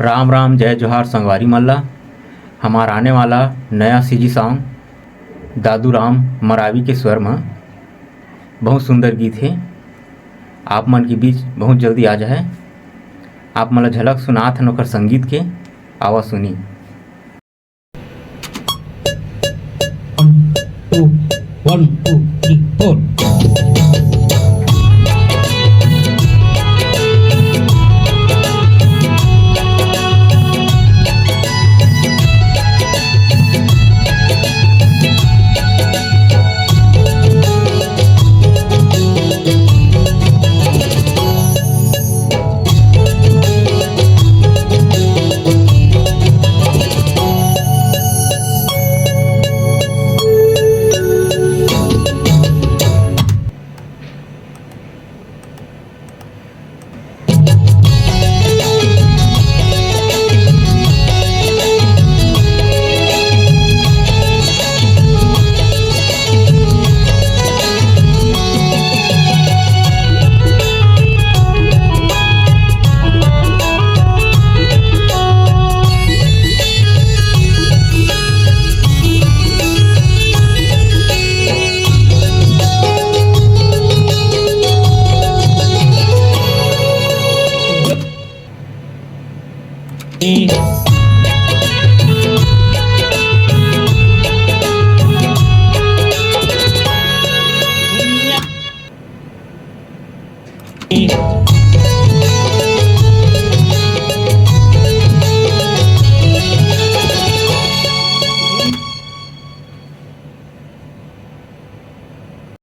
राम राम जय जोहार संगवारी मल्ला। हमारा आने वाला नया सीजी सॉन्ग दादू राम मरावी के स्वर में बहुत सुंदर गीत है। आप मन के बीच बहुत जल्दी आ जाए। आप मन ला झलक सुनात हन ओकर संगीत के। आवा सुनी। One, two, three, four.